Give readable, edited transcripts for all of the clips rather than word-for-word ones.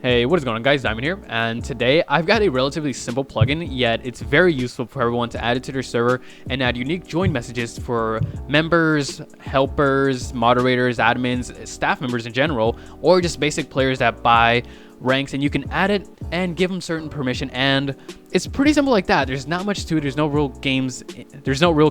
Hey, what is going on guys, Diamond here, and today I've got a relatively simple plugin, yet it's very useful for everyone to add it to their server and add unique join messages for members, helpers, moderators, admins, staff members in general, or just basic players that buy ranks, and you can add it and give them certain permission, and it's pretty simple like that. There's not much to it. There's no real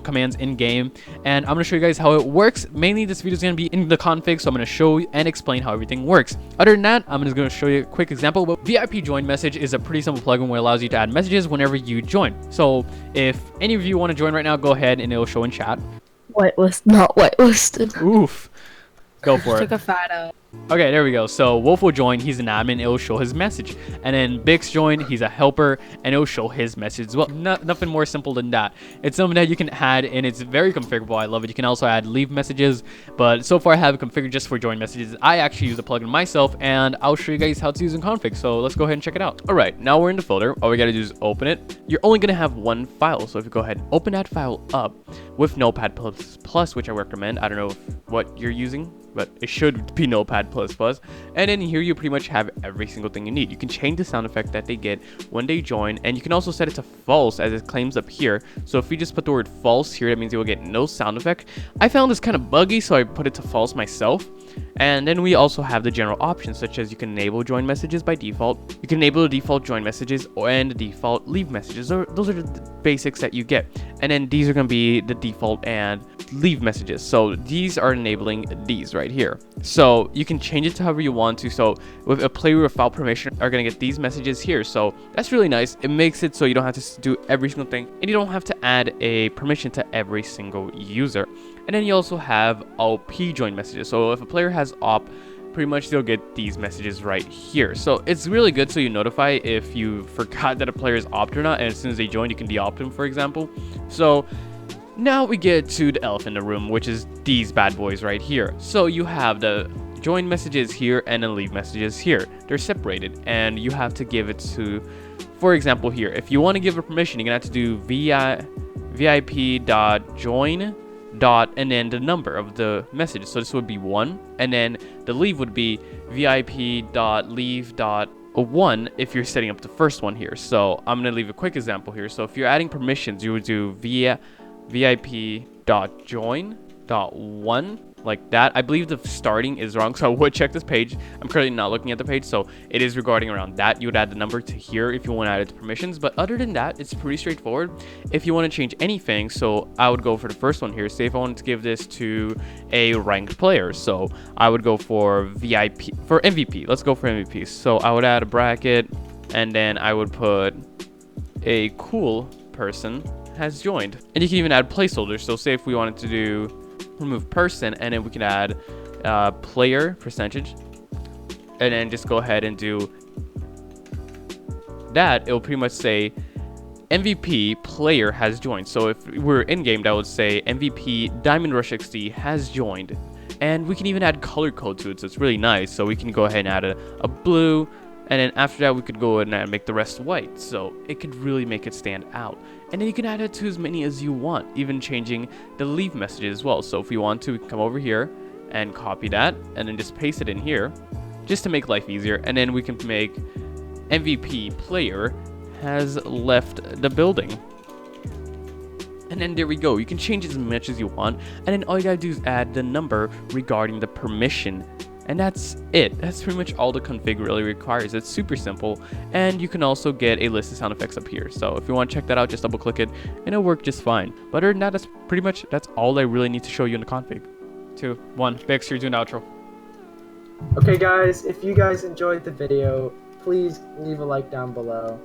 commands in game, and I'm going to show you guys how it works. Mainly this video is going to be in the config, so I'm going to show and explain how everything works. Other than that, I'm just going to show you a quick example. But VipJoinMessage is a pretty simple plugin where it allows you to add messages whenever you join. So if any of you want to join right now, go ahead and it'll show in chat. Not whitelisted. Oof. Go for it. Took a fat out. Okay, there we go. So Wolf will join, he's an admin, it'll show his message. And then Bix join, he's a helper, and it'll show his message as well. Nothing more simple than that. It's something that you can add, and it's very configurable. I love it. You can also add leave messages, but so far I have it configured just for join messages. I actually use the plugin myself, and I'll show you guys how to use in config. So let's go ahead and check it out. All right, now we're in the folder. All we gotta do is open it. You're only gonna have one file, so if you go ahead and open that file up with Notepad++, which I recommend. I don't know what you're using, but it should be Notepad++. And in here you pretty much have every single thing you need. You can change the sound effect that they get when they join, and you can also set it to false as it claims up here. So if you just put the word false here, that means you will get no sound effect. I found this kind of buggy, so I put it to false myself. And then we also have the general options, such as you can enable join messages by default. You can enable the default join messages and the default leave messages. Those are the basics that you get. And then these are going to be the default and leave messages. So these are enabling these right here. So you can change it to however you want to. So with a player without permission are going to get these messages here. So that's really nice. It makes it so you don't have to do every single thing, and you don't have to add a permission to every single user. And then you also have OP join messages. So if a player has op, pretty much they'll get these messages right here. So it's really good, so you notify if you forgot that a player is opt or not, and as soon as they join you can de-opt them, for example. So now we get to the elephant in the room, which is these bad boys right here. So you have the join messages here and then leave messages here. They're separated, and you have to give it to, for example, here, if you want to give a permission, you're gonna have to do vip.join and then the number of the message. So this would be 1, and then the leave would be vip.leave.1 if you're setting up the first one here. So I'm gonna leave a quick example here. So if you're adding permissions, you would do vip.join.1 like that. I believe the starting is wrong, so I would check this page. I'm currently not looking at the page, so it is regarding around that. You would add the number to here if you want to add it to permissions, but other than that, it's pretty straightforward. If you want to change anything, so I would go for the first one here. Say if I wanted to give this to a ranked player, so I would go for MVP. Let's go for MVP. So I would add a bracket, and then I would put a cool person has joined. And you can even add placeholders. So say if we wanted to do remove person, and then we can add player percentage, and then just go ahead and do that. It'll pretty much say MVP player has joined. So if we're in game, that would say MVP DiamondRushXD has joined. And we can even add color code to it, so it's really nice. So we can go ahead and add a blue, and then after that we could go ahead and make the rest white, so it could really make it stand out. And then you can add it to as many as you want, even changing the leave messages as well. So if we want to, we can come over here and copy that and then just paste it in here just to make life easier. And then we can make MVP player has left the building. And then there we go. You can change it as much as you want, and then all you gotta do is add the number regarding the permission. And that's it. That's pretty much all the config really requires. It's super simple, and you can also get a list of sound effects up here. So if you want to check that out, just double click it and it'll work just fine. But other than that, that's all I really need to show you in the config. 2, 1, Bix, you're doing the outro. Okay guys, if you guys enjoyed the video, please leave a like down below,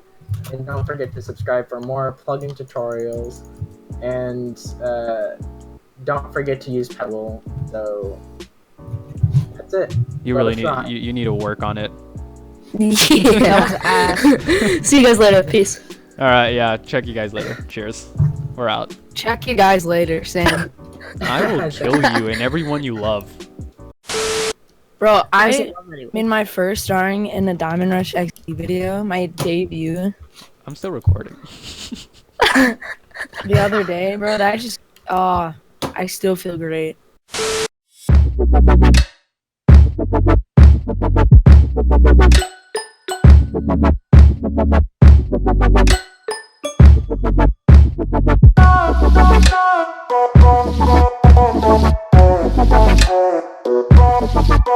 and don't forget to subscribe for more plugin tutorials, and don't forget to use Pebble. So that's it. You really need you need to work on it. Yeah. See you guys later. Peace. All right, yeah. Check you guys later. Cheers. We're out. Check you guys later, Sam. I will kill you and everyone you love. Bro, I made my first starring in a DiamondRushXD video, my debut. I'm still recording. The other day, bro. That just, I still feel great. Bye.